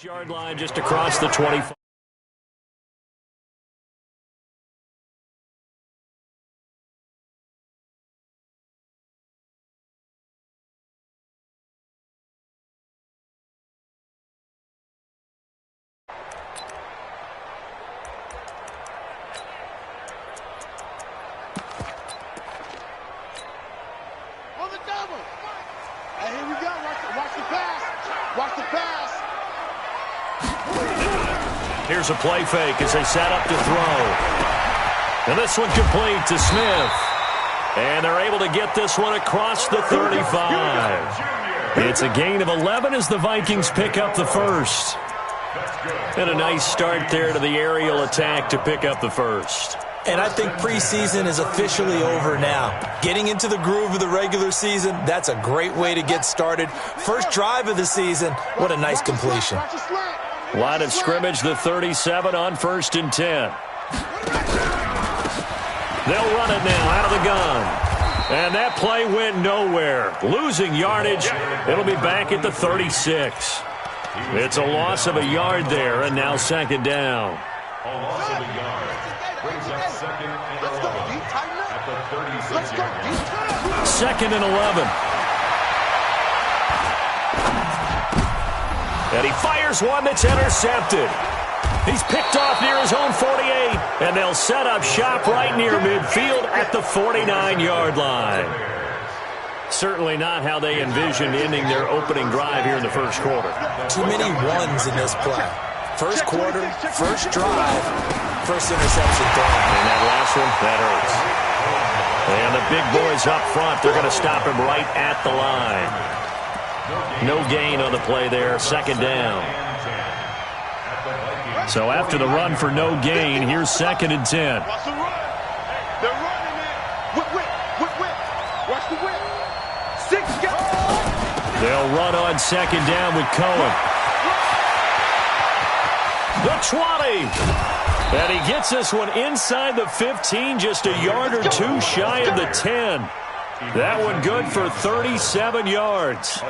Yard line just across the 25. On the double. And here we go. Watch the pass. Watch the pass. Here's a play fake as they set up to throw. And this one complete to Smith. And they're able to get this one across the 35. It's a gain of 11 as the Vikings pick up the first. And a nice start there to the aerial attack to pick up the first. And I think preseason is officially over now. Getting into the groove of the regular season, that's a great way to get started. First drive of the season, what a nice completion. Line of scrimmage, the 37 on 1st and 10. They'll run it now out of the gun. And that play went nowhere. Losing yardage. It'll be back at the 36. It's a loss of a yard there, and now 2nd down. A loss of a yard. Brings up 2nd and 11 at the 36-yard line. 2nd and 11. And he fires one that's intercepted. He's picked off near his own 48, and they'll set up shop right near midfield at the 49-yard line. Certainly not how they envisioned ending their opening drive here in the first quarter. Too many ones in this play. First quarter, first drive, first interception thrown. And that last one, that hurts. And the big boys up front, they're going to stop him right at the line. No gain on the play there, 2nd down. So after the run for no gain, here's 2nd and 10. Watch the run. They're running it. Whip. Watch the whip. 6 guys. They'll run on 2nd down with Cohen. The 20. And he gets this one inside the 15, just a yard or two shy of the 10. That one good for 37 yards.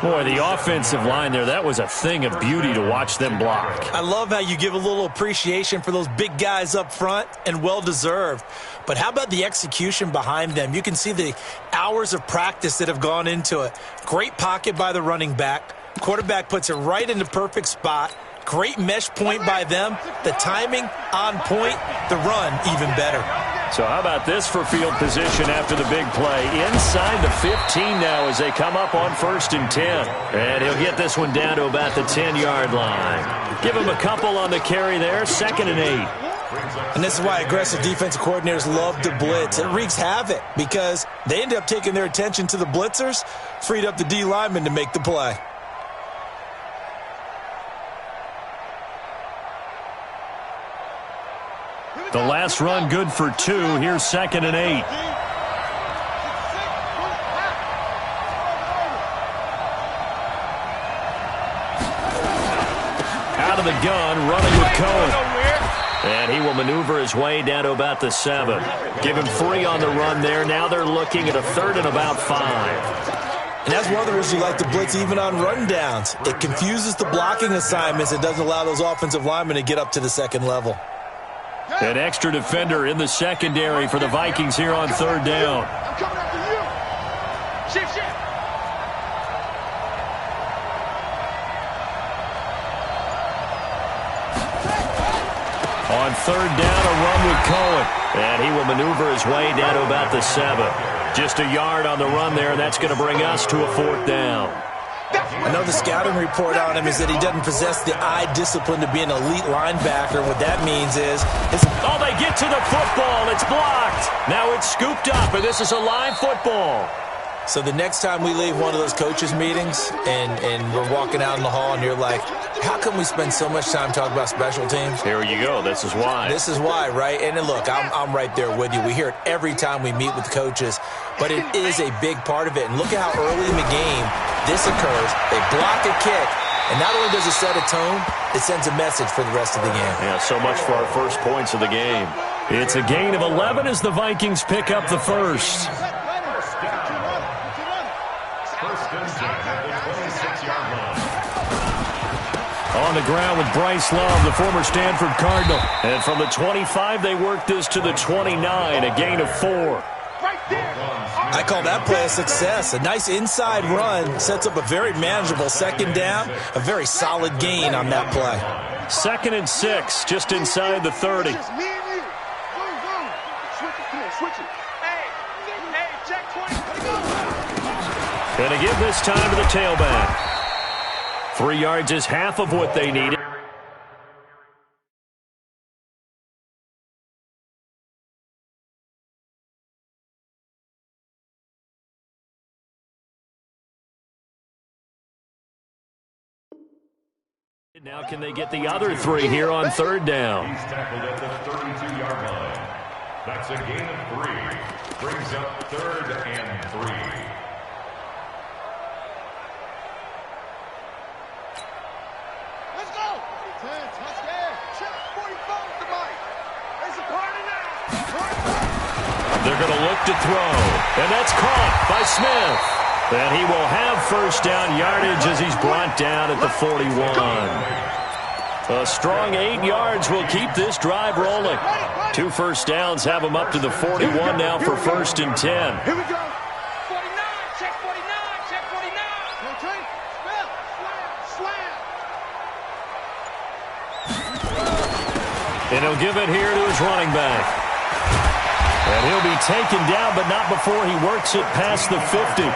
Boy, the offensive line there, that was a thing of beauty to watch them block. I love how you give a little appreciation for those big guys up front, and well-deserved. But how about the execution behind them? You can see the hours of practice that have gone into it. Great pocket by the running back. Quarterback puts it right in the perfect spot. Great mesh point by them. The timing on point. The run even better. So how about this for field position after the big play? Inside the 15 now as they come up on 1st and 10. And he'll get this one down to about the 10-yard line. Give him a couple on the carry there, 2nd and 8. And this is why aggressive defensive coordinators love to blitz. It wreaks havoc because they end up taking their attention to the blitzers, freed up the D lineman to make the play. The last run good for 2. Here's 2nd and 8. Out of the gun, running with Cohen. And he will maneuver his way down to about the 7. Give him 3 on the run there. Now they're looking at a 3rd and about 5. And that's one of the reasons you like to blitz even on run downs. It confuses the blocking assignments. It doesn't allow those offensive linemen to get up to the 2nd level. An extra defender in the secondary for the Vikings here on 3rd down. I'm coming after you. Shift. On 3rd down, a run with Cohen. And he will maneuver his way down to about the 7. Just a yard on the run there, and that's going to bring us to a 4th down. I know the scouting report on him is that he doesn't possess the eye discipline to be an elite linebacker. What that means is... Oh, they get to the football. It's blocked. Now it's scooped up, and this is a live football. So the next time we leave one of those coaches' meetings and we're walking out in the hall and you're like, how come we spend so much time talking about special teams? Here you go. This is why. This is why, right? And then look, I'm right there with you. We hear it every time we meet with coaches, but it is a big part of it. And look at how early in the game this occurs. They block a kick, and not only does it set a tone, it sends a message for the rest of the game. Yeah, so much for our first points of the game. It's a gain of 11 as the Vikings pick up the first. On the ground with Bryce Love, the former Stanford Cardinal. And from the 25, they work this to the 29, a gain of 4. I call that play a success. A nice inside run sets up a very manageable second down, a very solid gain on that play. 2nd and 6, just inside the 30. Going to give this time to the tailback. 3 yards is half of what they needed. Now can they get the other 3 here on 3rd down? He's tackled at the 32-yard line. That's a gain of 3. Brings up 3rd and 3. Let's go! 10, touchdown. Check 45 tonight. It's a party now. They're going to look to throw. And that's caught by Smith. And he will have 1st down yardage as he's brought down at the 41. A strong 8 yards will keep this drive rolling. 2 first downs have them up to the 41 now for 1st and 10. Here we go. 49, check 49, check 49. Okay, spell, slam. And he'll give it here to his running back. And he'll be taken down, but not before he works it past the 50.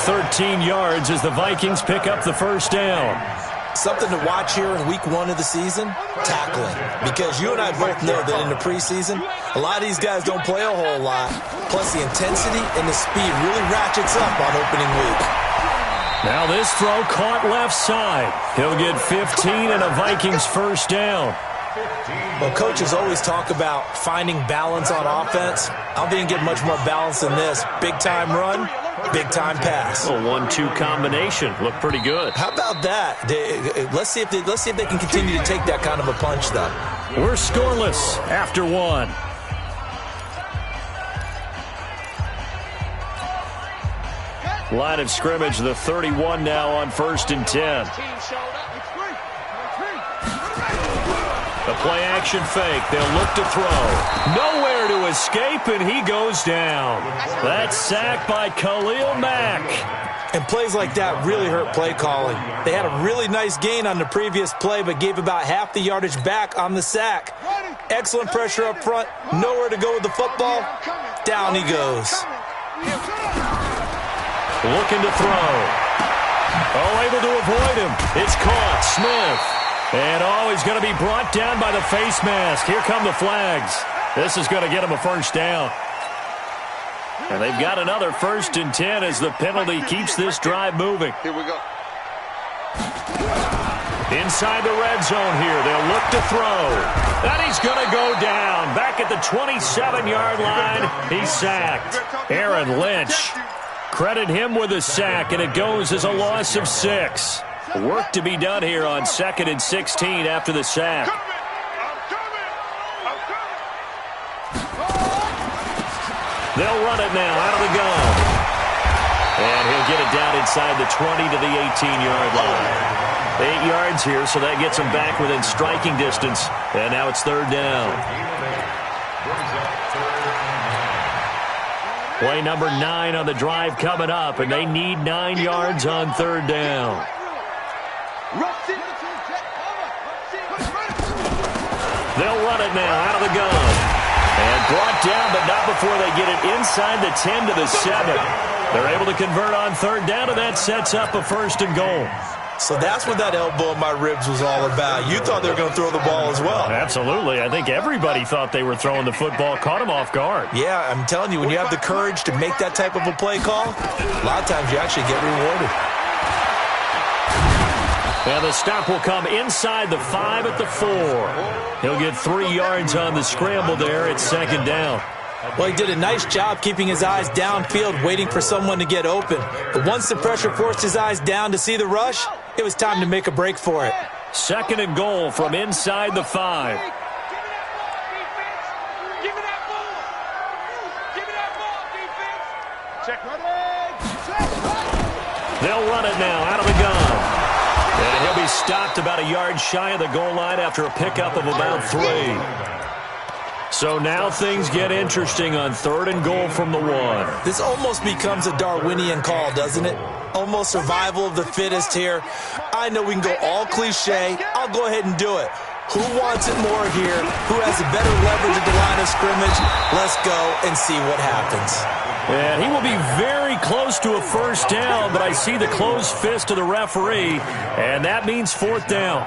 13 yards as the Vikings pick up the 1st down. Something to watch here in week 1 of the season, tackling. Because you and I both know that in the preseason, a lot of these guys don't play a whole lot. Plus the intensity and the speed really ratchets up on opening week. Now this throw caught left side. He'll get 15 and a Vikings 1st down. Well, coaches always talk about finding balance on offense. I don't think you can get much more balance than this. Big-time run, big-time pass. A 1-2 combination. Looked pretty good. How about that? Let's see if they can continue to take that kind of a punch, though. We're scoreless after 1. Line of scrimmage, the 31 now on 1st and 10. A play-action fake. They'll look to throw. Nowhere to escape, and he goes down. That's sacked by Khalil Mack. And plays like that really hurt play calling. They had a really nice gain on the previous play, but gave about half the yardage back on the sack. Excellent pressure up front. Nowhere to go with the football. Down he goes. Looking to throw. Oh, able to avoid him. It's caught. Smith. And he's going to be brought down by the face mask. Here come the flags. This is going to get him a 1st down. And they've got another 1st and 10 as the penalty keeps this drive moving. Here we go. Inside the red zone here. They'll look to throw. And he's going to go down. Back at the 27-yard line. He's sacked. Aaron Lynch. Credit him with a sack, and it goes as a loss of 6. Work to be done here on 2nd and 16 after the sack. They'll run it now out of the gun. And he'll get it down inside the 20 to the 18-yard line. 8 yards here, so that gets him back within striking distance. And now it's 3rd down. Play number 9 on the drive coming up, and they need 9 yards on 3rd down. They'll run it now out of the gun. And brought down, but not before they get it inside the 10 to the 7. They're able to convert on 3rd down, and that sets up a 1st and goal. So that's what that elbow in my ribs was all about. You thought they were going to throw the ball as well. Absolutely. I think everybody thought they were throwing the football, caught him off guard. Yeah, I'm telling you, when you have the courage to make that type of a play call, a lot of times you actually get rewarded. And the stop will come inside the 5 at the 4. He'll get 3 yards on the scramble there at 2nd down. Well, he did a nice job keeping his eyes downfield, waiting for someone to get open. But once the pressure forced his eyes down to see the rush, it was time to make a break for it. 2nd and goal from inside the 5. They'll run it now out of the gun. And he'll be stopped about a yard shy of the goal line after a pickup of about 3. So now things get interesting on 3rd and goal from the 1. This almost becomes a Darwinian call, doesn't it? Almost survival of the fittest here. I know we can go all cliche. I'll go ahead and do it. Who wants it more here? Who has a better leverage at the line of scrimmage? Let's go and see what happens. And he will be very close to a first down, but I see the closed fist of the referee, and that means 4th down.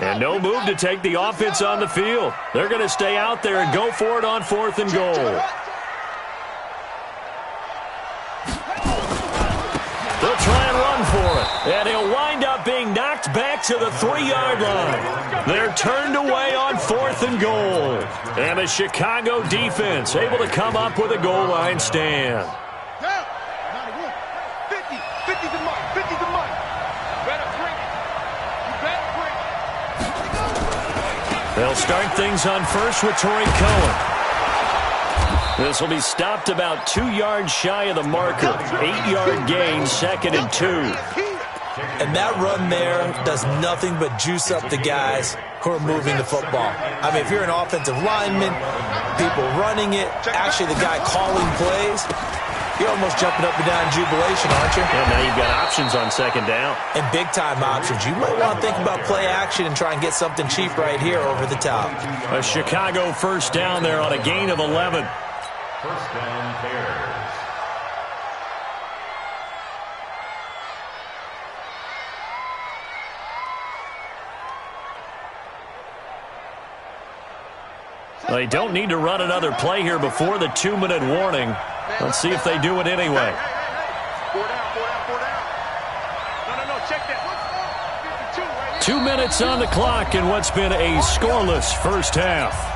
And no move to take the offense on the field. They're going to stay out there and go for it on 4th and goal. They'll try and run for it. And he'll wind up being knocked back to the 3-yard line. They're turned away on 4th and goal. And the Chicago defense able to come up with a goal line stand. 50 the mark. 50 the mark. Better bring it. You better bring it. They'll start things on first with Torrey Cohen. This will be stopped about 2 yards shy of the marker. 8-yard gain, 2nd and 2. And that run there does nothing but juice up the guys who are moving the football. I mean, if you're an offensive lineman, people running it, actually the guy calling plays, you're almost jumping up and down in jubilation, aren't you? And now you've got options on 2nd down. And big-time options. You might want to think about play action and try and get something cheap right here over the top. A Chicago first down there on a gain of 11. First down, Bears. They don't need to run another play here before the 2-minute warning. Let's see if they do it anyway. 4 down. No, check that. 2 minutes on the clock in what's been a scoreless first half.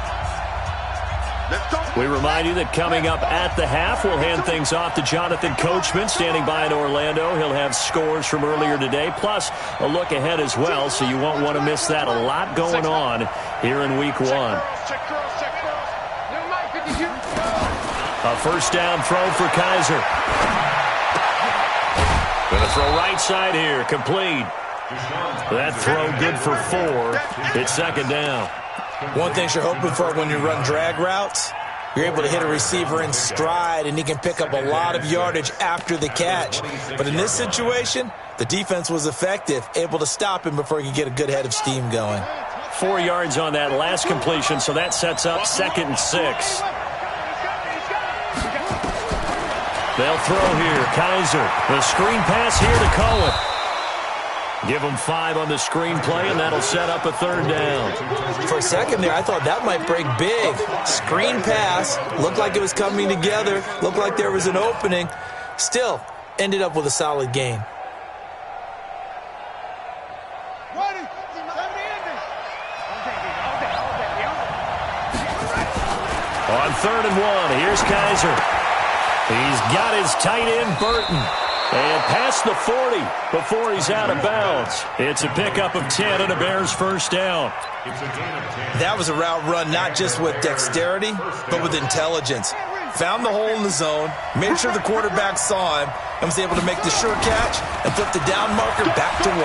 We remind you that coming up at the half, we'll hand things off to Jonathan Coachman, standing by in Orlando. He'll have scores from earlier today, plus a look ahead as well, so you won't want to miss that. A lot going on here in Week 1. A first down throw for Kaiser. Going to throw right side here, complete. That throw good for 4. It's 2nd down. One thing you're hoping for when you run drag routes, you're able to hit a receiver in stride, and he can pick up a lot of yardage after the catch. But in this situation, the defense was effective, able to stop him before he could get a good head of steam going. 4 yards on that last completion, so that sets up 2nd and 6. They'll throw here. Kaiser, the screen pass here to Cohen. Give them 5 on the screen play, and that'll set up a 3rd down. For a second there, I thought that might break big. Screen pass, looked like it was coming together, looked like there was an opening. Still, ended up with a solid gain. On 3rd and 1, here's Kaiser. He's got his tight end, Burton. And past the 40 before he's out of bounds. It's a pickup of 10 and a Bears first down. That was a route run not just with dexterity, but with intelligence. Found the hole in the zone, made sure the quarterback saw him, and was able to make the sure catch and flip the down marker back to 1.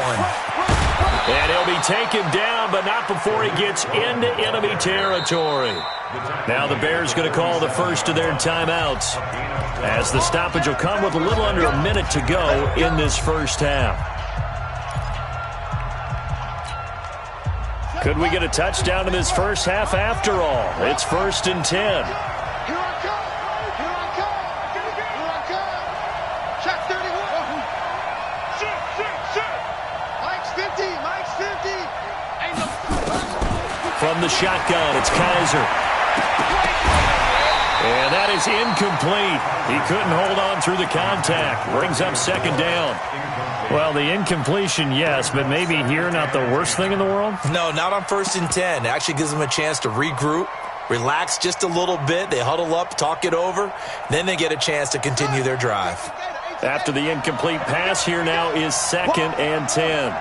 And he'll be taken down, but not before he gets into enemy territory. Now the Bears going to call the first of their timeouts, as the stoppage will come with a little under a minute to go in this first half. Could we get a touchdown in this first half after all? It's 1st and 10. Here I come. Here I come. Here I come. Shot 31. Shoot. Mike's 50. Mike's 50. Ain't no. From the shotgun, it's Kaiser. And that is incomplete. He couldn't hold on through the contact. Brings up 2nd down. Well, the incompletion, yes, but maybe here not the worst thing in the world? No, not on 1st and 10. It actually gives them a chance to regroup, relax just a little bit. They huddle up, talk it over. Then they get a chance to continue their drive. After the incomplete pass, here now is 2nd and 10.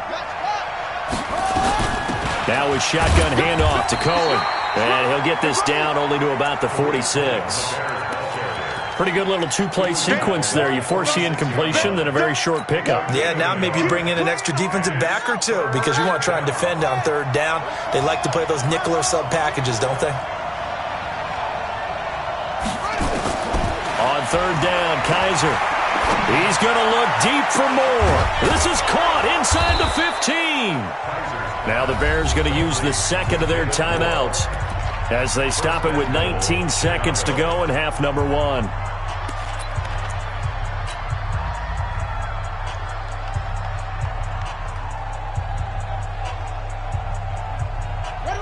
Now with shotgun handoff to Cohen. And he'll get this down only to about the 46. Pretty good little two-play sequence there. You force the incompletion, then a very short pickup. Yeah, now maybe you bring in an extra defensive back or two because you want to try and defend on third down. They like to play those nickel or sub packages, don't they? On third down, Kaiser. He's going to look deep for more. This is caught inside the 15. Now the Bears going to use the second of their timeouts as they stop it with 19 seconds to go in half number one.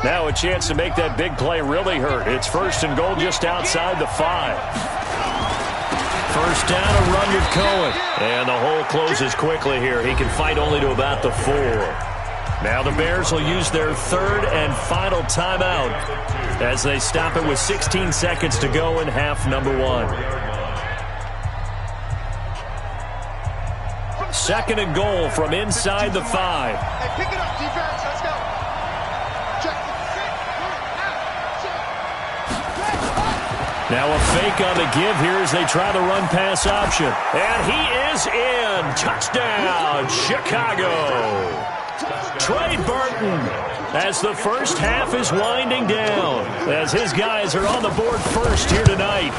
Now a chance to make that big play really hurt. It's first and goal just outside the 5. First down, a run with Cohen. And the hole closes quickly here. He can fight only to about the 4. Now the Bears will use their third and final timeout as they stop it with 16 seconds to go in half number one. Second and goal from inside the 5. Hey, pick it up, defense. Let's go. Check. Now a fake on the give here as they try the run-pass option. And he is in. Touchdown, Chicago. Trey Burton as the first half is winding down as his guys are on the board first here tonight.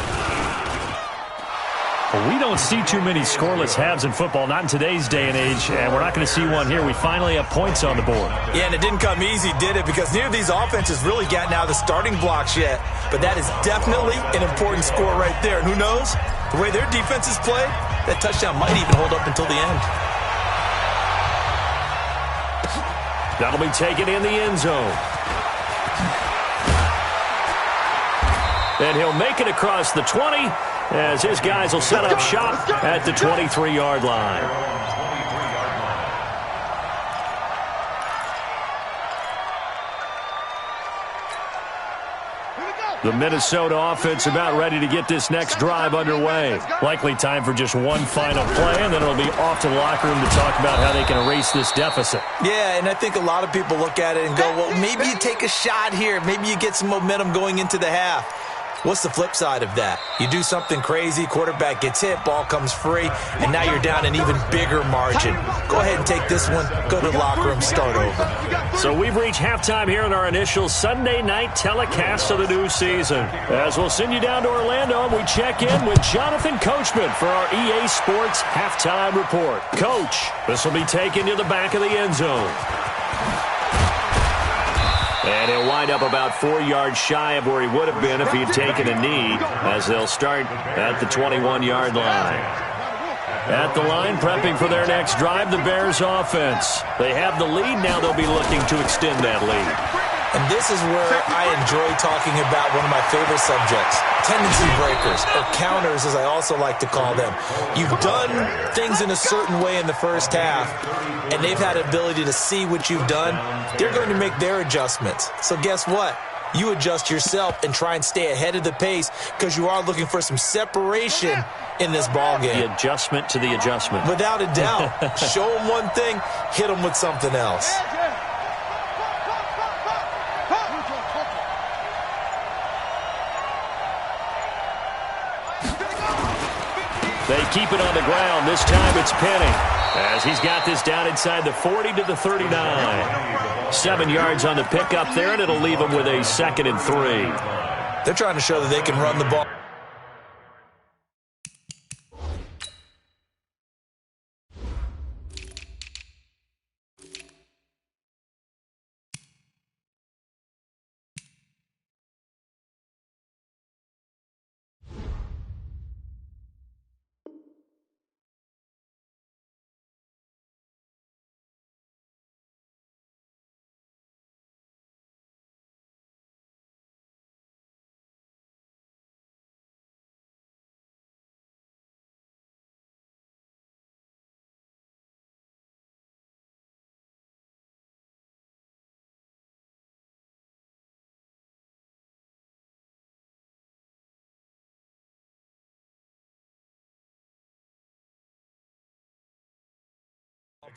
Well, we don't see too many scoreless halves in football, not in today's day and age, and we're not going to see one here. We finally have points on the board. Yeah, and it didn't come easy, did it? Because neither of these offenses really gotten out of the starting blocks yet. But that is definitely an important score right there. And who knows? The way their defenses play, that touchdown might even hold up until the end. That'll be taken in the end zone. And he'll make it across the 20 as his guys will set up shop at the 23-yard line. The Minnesota offense about ready to get this next drive underway. Likely time for just one final play, and then it'll be off to the locker room to talk about how they can erase this deficit. Yeah, and I think a lot of people look at it and go, well, maybe you take a shot here. Maybe you get some momentum going into the half. What's the flip side of that? You do something crazy, quarterback gets hit, ball comes free, and now you're down an even bigger margin. Go ahead and take this one, go to the locker room, start over. So we've reached halftime here in our initial Sunday night telecast of the new season. As we'll send you down to Orlando, and we check in with Jonathan Coachman for our EA Sports Halftime Report. Coach, this will be taken to the back of the end zone. And he'll wind up about 4 yards shy of where he would have been if he had taken a knee, as they'll start at the 21-yard line. At the line, prepping for their next drive, the Bears offense. They have the lead. Now they'll be looking to extend that lead. And this is where I enjoy talking about one of my favorite subjects, tendency breakers, or counters as I also like to call them. You've done things in a certain way in the first half, and they've had the ability to see what you've done. They're going to make their adjustments. So guess what? You adjust yourself and try and stay ahead of the pace because you are looking for some separation in this ball game. The adjustment to the adjustment. Without a doubt. Show them one thing, hit them with something else. They keep it on the ground. This time it's Penny, as he's got this down inside the 40 to the 39. 7 yards on the pickup there, and it'll leave him with a 2nd and 3. They're trying to show that they can run the ball.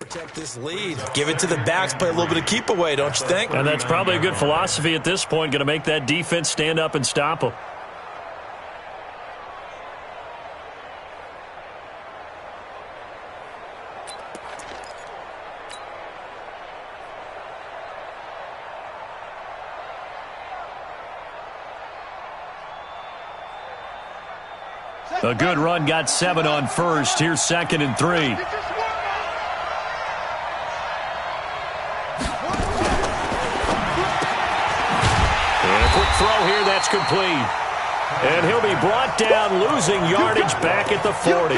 Protect this lead. Give it to the backs. Play a little bit of keep away, don't you think? And that's probably a good philosophy at this point. Going to make that defense stand up and stop them. A good run got 7 on first. Here's 2nd and 3. Get this one. And a quick throw here, that's complete. And he'll be brought down, losing yardage back at the 40.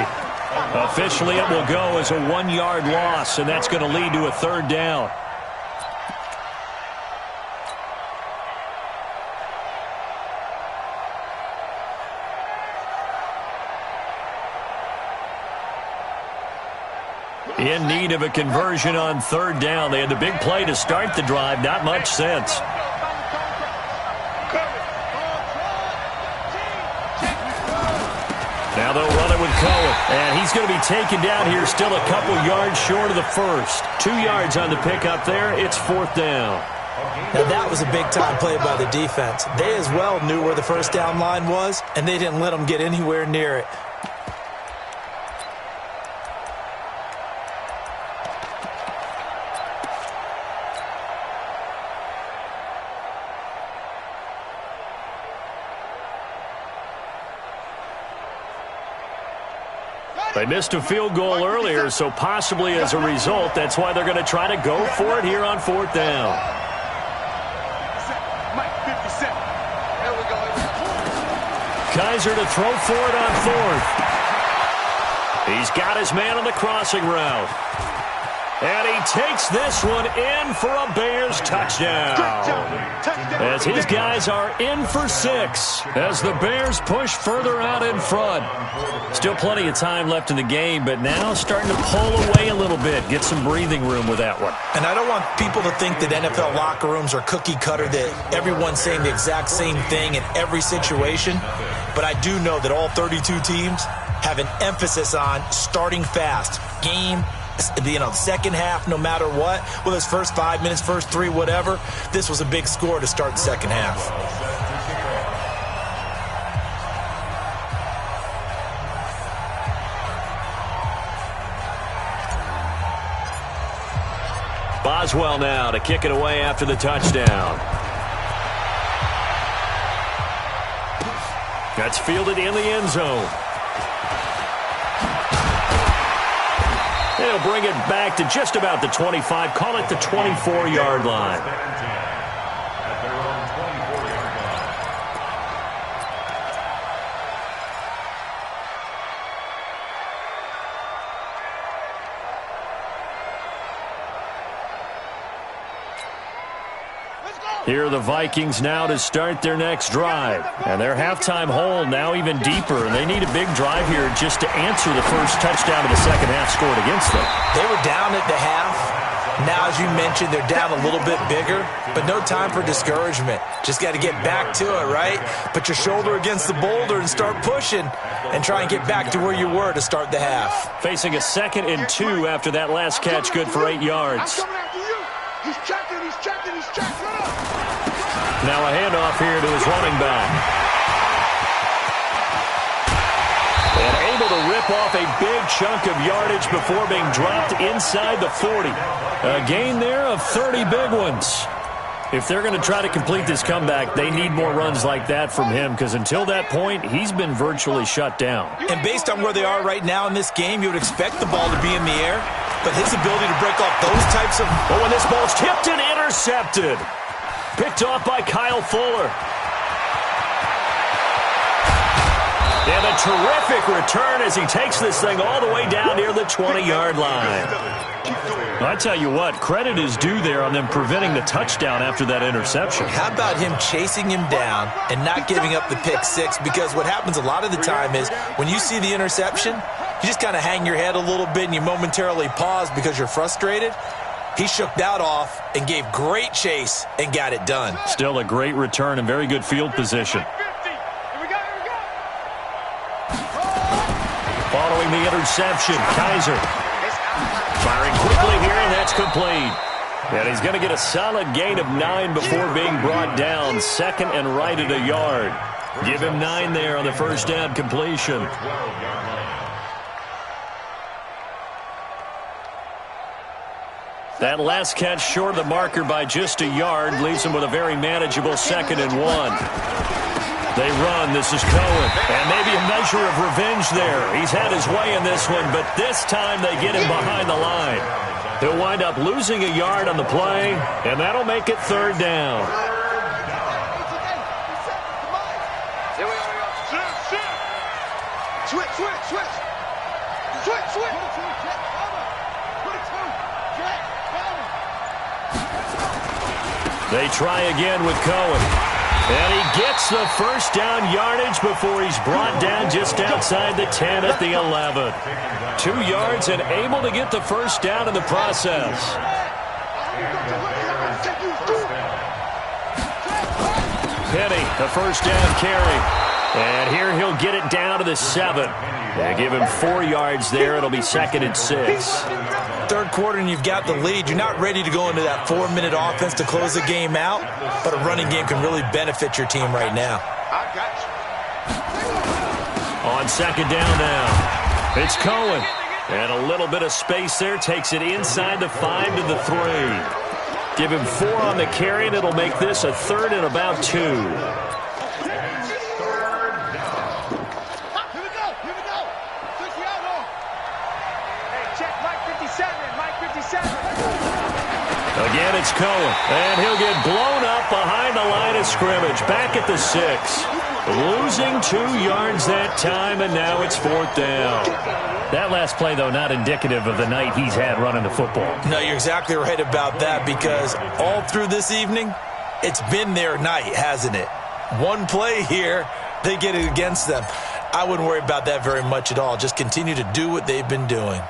Officially, it will go as a 1-yard loss, and that's going to lead to a 3rd down. In need of a conversion on 3rd down. They had the big play to start the drive. Not much sense. Now they'll run it with Cohen. And he's going to be taken down here, still a couple yards short of the first. 2 yards on the pickup there. It's 4th down. Now that was a big-time play by the defense. They as well knew where the first down line was, and they didn't let them get anywhere near it. They missed a field goal earlier, so possibly as a result, that's why they're going to try to go for it here on 4th down. Kaiser to throw for it on 4th. He's got his man on the crossing route. And he takes this one in for a Bears touchdown. As his guys are in for 6 as the Bears push further out in front. Still plenty of time left in the game, but now starting to pull away a little bit. Get some breathing room with that one. And I don't want people to think that NFL locker rooms are cookie cutter, that everyone's saying the exact same thing in every situation. But I do know that all 32 teams have an emphasis on starting fast. Second half, no matter what, whether it's first 5 minutes, first 3, whatever, this was a big score to start the second half. Boswell now to kick it away after the touchdown. That's fielded in the end zone. They'll bring it back to just about the 25. Call it the 24-yard line. Here are the Vikings now to start their next drive. And their halftime hole now even deeper. And they need a big drive here just to answer the first touchdown of the second half scored against them. They were down at the half. Now, as you mentioned, they're down a little bit bigger. But no time for discouragement. Just got to get back to it, right? Put your shoulder against the boulder and start pushing. And try and get back to where you were to start the half. Facing a 2nd and 2 after that last catch, good for 8 yards. He's checking, he's checking, he's checking. Now a handoff here to his running back. And able to rip off a big chunk of yardage before being dropped inside the 40. A gain there of 30 big ones. If they're going to try to complete this comeback, they need more runs like that from him, because until that point, he's been virtually shut down. And based on where they are right now in this game, you would expect the ball to be in the air, but his ability to break off those types of... Oh, when this ball's tipped and intercepted. Picked off by Kyle Fuller. And a terrific return as he takes this thing all the way down near the 20-yard line. I tell you what, credit is due there on them preventing the touchdown after that interception. How about him chasing him down and not giving up the pick 6? Because what happens a lot of the time is when you see the interception, you just kind of hang your head a little bit and you momentarily pause because you're frustrated. He shook that off and gave great chase and got it done. Still a great return and very good field position. Following the interception, Kaiser firing quickly here, and that's complete. And he's going to get a solid gain of 9 before being brought down. 2nd and right at a yard. Give him 9 there on the first down completion. That last catch short of the marker by just a yard leaves him with a very manageable 2nd and 1. They run. This is Cohen. And maybe a measure of revenge there. He's had his way in this one, but this time they get him behind the line. He'll wind up losing a yard on the play, and that'll make it third down. They try again with Cohen. And he gets the first down yardage before he's brought down just outside the 10 at the 11. 2 yards and able to get the first down in the process. Penny, the first down carry. And here he'll get it down to the 7. They give him 4 yards there. It'll be 2nd and 6. Third quarter and you've got the lead. You're not ready to go into that 4-minute offense to close the game out, but a running game can really benefit your team right now. On 2nd down now, it's Cohen. And a little bit of space there, takes it inside the 5 to the 3. Give him 4 on the carry, and it'll make this a 3rd and about 2. Again, it's Cohen, and he'll get blown up behind the line of scrimmage, back at the 6. Losing 2 yards that time, and now it's 4th down. That last play, though, not indicative of the night he's had running the football. No, you're exactly right about that, because all through this evening, it's been their night, hasn't it? One play here, they get it against them. I wouldn't worry about that very much at all. Just continue to do what they've been doing.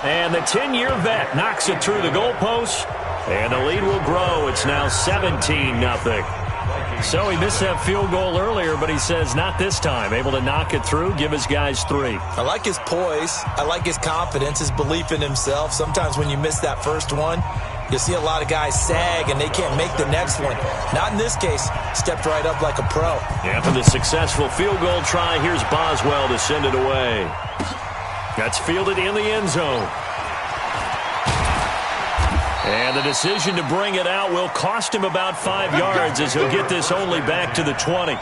And the 10-year vet knocks it through the goalpost, and the lead will grow. It's now 17-0. So he missed that field goal earlier, but he says not this time. Able to knock it through, give his guys 3. I like his poise. I like his confidence, his belief in himself. Sometimes when you miss that first one, you see a lot of guys sag, and they can't make the next one. Not in this case. Stepped right up like a pro. After the successful field goal try, here's Boswell to send it away. That's fielded in the end zone. And the decision to bring it out will cost him about 5 yards as he'll get this only back to the 20.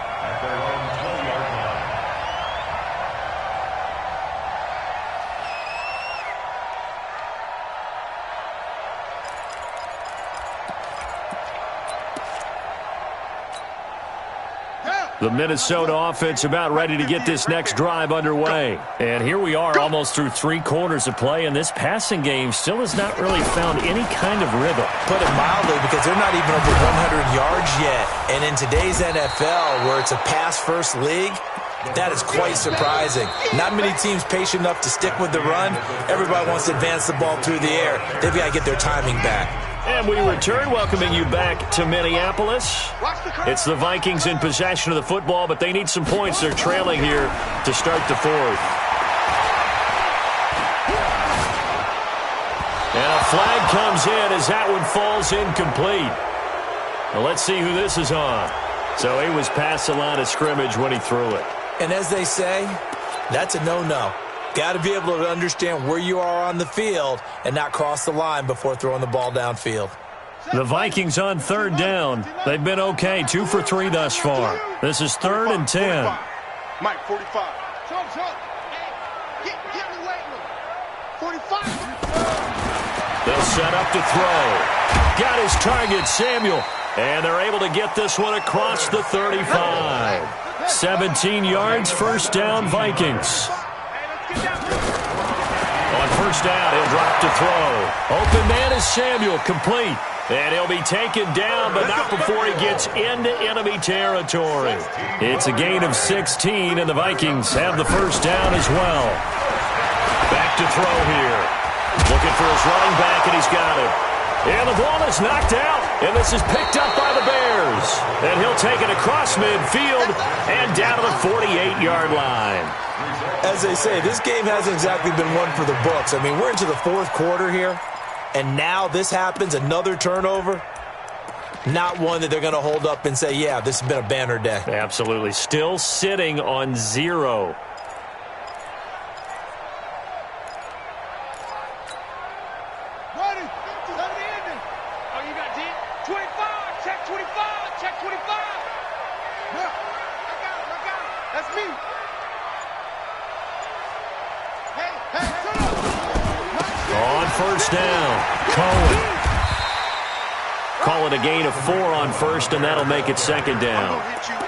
The Minnesota offense about ready to get this next drive underway. And here we are almost through 3 quarters of play, and this passing game still has not really found any kind of rhythm. Put it mildly, because they're not even over 100 yards yet. And in today's NFL, where it's a pass-first league, that is quite surprising. Not many teams patient enough to stick with the run. Everybody wants to advance the ball through the air. They've got to get their timing back. And we return, welcoming you back to Minneapolis. It's the Vikings in possession of the football, but they need some points. They're trailing here to start the 4th. And a flag comes in as that one falls incomplete. Well, let's see who this is on. So he was past the line of scrimmage when he threw it. And as they say, that's a no-no. Got to be able to understand where you are on the field and not cross the line before throwing the ball downfield. The Vikings on 3rd down. They've been okay, 2 for 3 thus far. This is 3rd and 10. Mike, 45. Get in the weight room. 45. They'll set up to throw. Got his target, Samuel. And they're able to get this one across the 35. 17 yards, first down, Vikings. On first down, he'll drop to throw. Open man is Samuel, complete. And he'll be taken down, but not before he gets into enemy territory. It's a gain of 16, and the Vikings have the first down as well. Back to throw here. Looking for his running back, and he's got it. And the ball is knocked out, and this is picked up by the Bears. And he'll take it across midfield and down to the 48-yard line. As they say, this game hasn't exactly been one for the books. I mean, we're into the 4th quarter here, and now this happens, another turnover. Not one that they're going to hold up and say, yeah, this has been a banner day. Absolutely. Still sitting on 0. Oh, you got 25, check 25, check 25. Yeah. I got it. That's me. Hey, On first down, Cohen. Call it a gain of 4 on first, and that'll make it second down.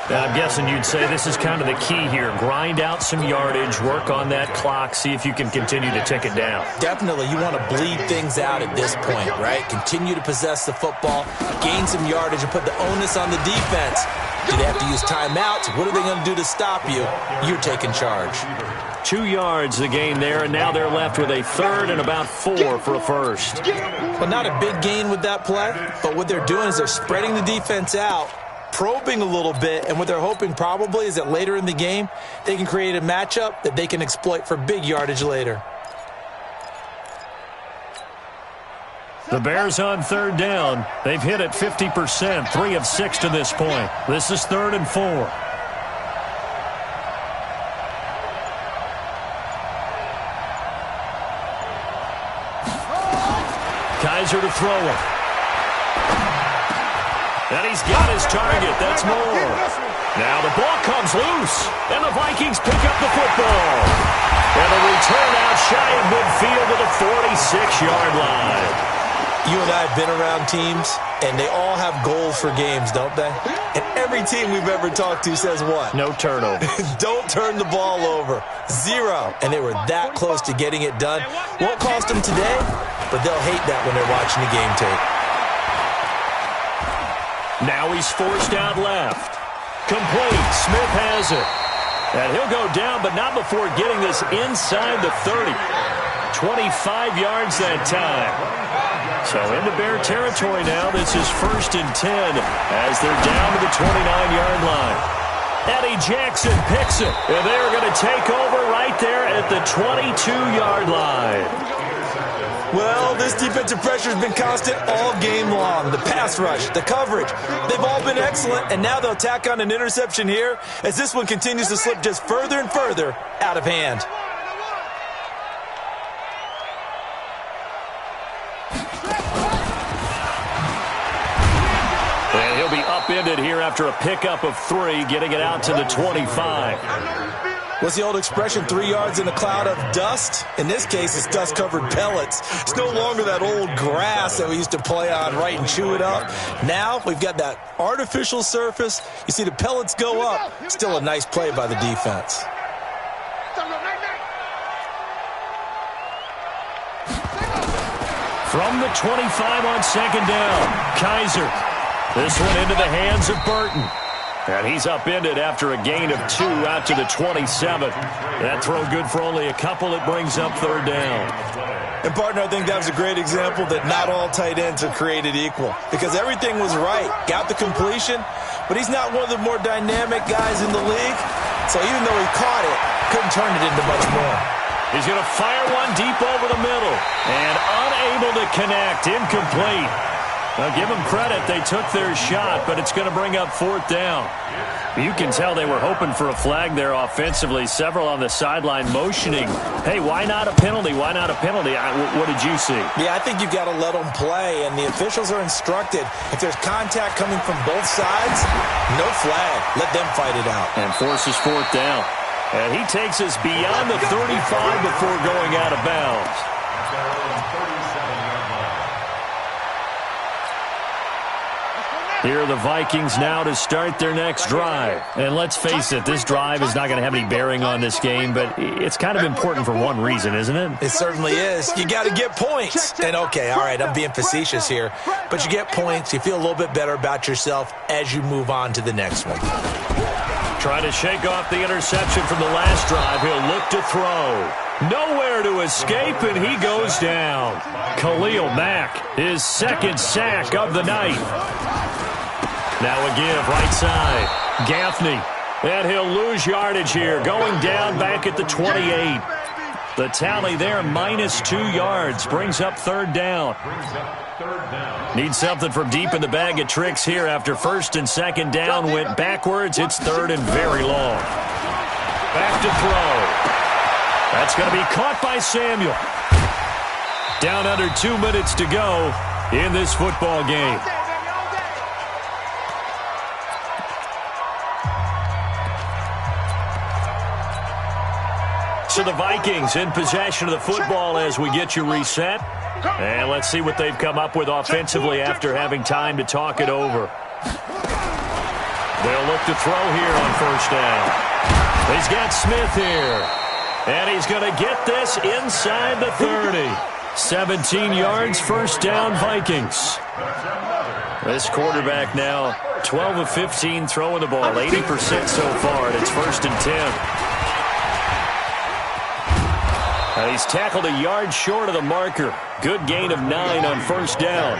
I'm guessing you'd say this is kind of the key here. Grind out some yardage, work on that clock, see if you can continue to tick it down. Definitely, you want to bleed things out at this point, right? Continue to possess the football, gain some yardage, and put the onus on the defense. Do they have to use timeouts? What are they going to do to stop you? You're taking charge. 2 yards the gain there, and now they're left with a third and about 4 for a first. Well, not a big gain with that play, but what they're doing is they're spreading the defense out, probing a little bit, and what they're hoping probably is that later in the game, they can create a matchup that they can exploit for big yardage later. The Bears on third down. They've hit it 50%, 3 of 6 to this point. This is 3rd and 4. Kaiser to throw it. And he's got his target. That's more. Now the ball comes loose, and the Vikings pick up the football. And a return out shy of midfield to the 46-yard line. You and I have been around teams, and they all have goals for games, don't they? And every team we've ever talked to says what? No turnover. Don't turn the ball over. 0. And they were that close to getting it done. Won't cost them today, but they'll hate that when they're watching the game tape. Now he's forced out left. Complete. Smith has it. And he'll go down, but not before getting this inside the 30. 25 yards that time. So into Bear territory now. This is 1st and 10 as they're down to the 29-yard line. Eddie Jackson picks it, and they're going to take over right there at the 22-yard line. Well, this defensive pressure has been constant all game long. The pass rush, the coverage, they've all been excellent, and now they'll tack on an interception here as this one continues to slip just further and further out of hand. And he'll be upended here after a pickup of 3, getting it out to the 25. What's the old expression, 3 yards in a cloud of dust? In this case, it's dust-covered pellets. It's no longer that old grass that we used to play on, right, and chew it up. Now we've got that artificial surface. You see the pellets go up. Still a nice play by the defense. From the 25 on second down, Kaiser. This one into the hands of Burton. And he's upended after a gain of 2 out to the 27. That throw good for only a couple. It brings up third down. And, partner, I think that was a great example that not all tight ends are created equal because everything was right. Got the completion, but he's not one of the more dynamic guys in the league. So even though he caught it, couldn't turn it into much more. He's going to fire one deep over the middle and unable to connect. Incomplete. Now, give them credit. They took their shot, but it's going to bring up 4th down. You can tell they were hoping for a flag there offensively. Several on the sideline motioning, hey, why not a penalty? Why not a penalty? What did you see? Yeah, I think you've got to let them play, and the officials are instructed. If there's contact coming from both sides, no flag. Let them fight it out. And forces 4th down. And he takes us beyond the 35 before going out of bounds. Here are the Vikings now to start their next drive. And let's face it, this drive is not going to have any bearing on this game, but it's kind of important for one reason, isn't it? It certainly is. You got to get points. And, okay, all right, I'm being facetious here, but you get points. You feel a little bit better about yourself as you move on to the next one. Trying to shake off the interception from the last drive. He'll look to throw. Nowhere to escape, and he goes down. Khalil Mack, his 2nd sack of the night. Now a give, right side. Gaffney, and he'll lose yardage here. Going down back at the 28. The tally there, -2 yards. Brings up 3rd down. Need something from deep in the bag of tricks here after 1st and 2nd down went backwards. It's 3rd and very long. Back to throw. That's going to be caught by Samuel. Down under 2 minutes to go in this football game. are the Vikings in possession of the football as we get you reset. And let's see what they've come up with offensively after having time to talk it over. They'll look to throw here on first down. He's got Smith here. And he's going to get this inside the 30. 17 yards, first down, Vikings. This quarterback now 12 of 15 throwing the ball, 80% so far, and it's first and 10. And he's tackled a yard short of the marker. Good gain of 9 on first down.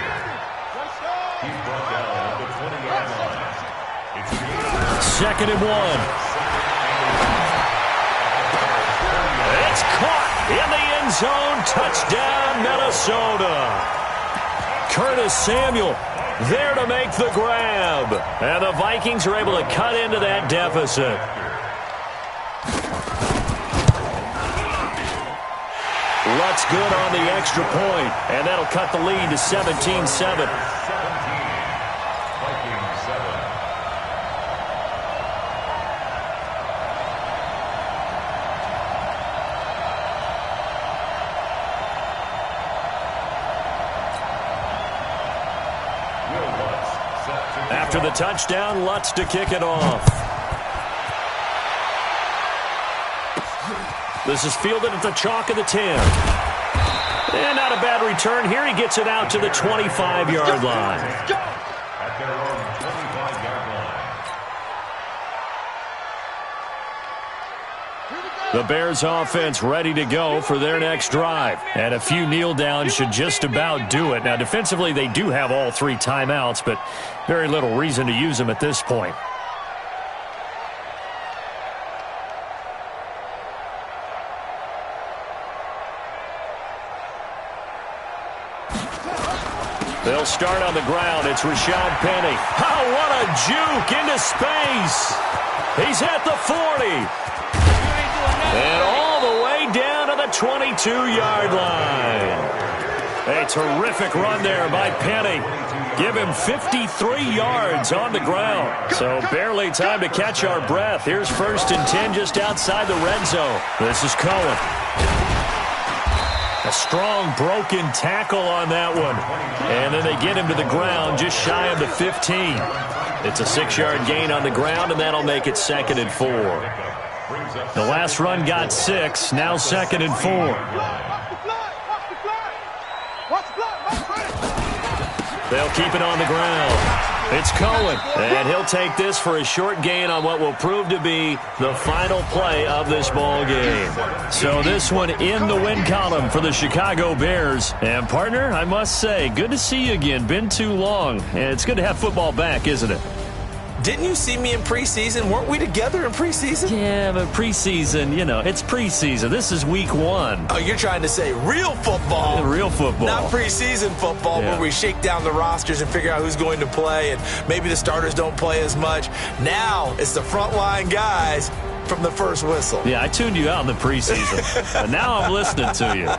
Second and 1. It's caught in the end zone. Touchdown, Minnesota. Curtis Samuel there to make the grab. And the Vikings are able to cut into that deficit. Lutz good on the extra point, and that'll cut the lead to 17-7. After the touchdown, Lutz to kick it off. This is fielded at the chalk of the 10. And not a bad return here. He gets it out to the 25-yard line. At their own 25-yard line. The Bears offense ready to go for their next drive. And a few kneel downs should just about do it. Now, defensively, they do have all 3 timeouts, but very little reason to use them at this point. They'll start on the ground. It's Rashad Penny. Oh, what a juke into space. He's at the 40. And all the way down to the 22-yard line. A terrific run there by Penny. Give him 53 yards on the ground. So barely time to catch our breath. Here's first and 10 just outside the red zone. This is Cohen. A strong broken tackle on that one. And then they get him to the ground just shy of the 15. It's a 6-yard gain on the ground, and that'll make it second and 4. The last run got 6, now second and 4. They'll keep it on the ground. It's Cohen, and he'll take this for a short gain on what will prove to be the final play of this ball game. So this one in the win column for the Chicago Bears. And, partner, I must say, good to see you again. Been too long, and it's good to have football back, isn't it? Didn't you see me in preseason? Weren't we together in preseason? Yeah, but preseason, you know, it's preseason. This is week 1. Oh, you're trying to say real football. Real football. Not preseason football where we shake down the rosters and figure out who's going to play, and maybe the starters don't play as much. Now it's the frontline guys from the first whistle. Yeah, I tuned you out in the preseason, but now I'm listening to you.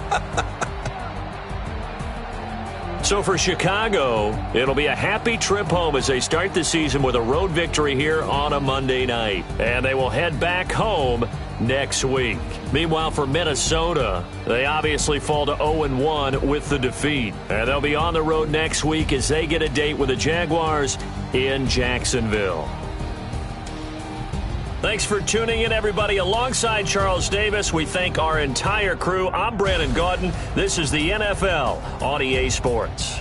So for Chicago, it'll be a happy trip home as they start the season with a road victory here on a Monday night. And they will head back home next week. Meanwhile, for Minnesota, they obviously fall to 0-1 with the defeat. And they'll be on the road next week as they get a date with the Jaguars in Jacksonville. Thanks for tuning in, everybody. Alongside Charles Davis, we thank our entire crew. I'm Brandon Gaudin. This is the NFL on EA Sports.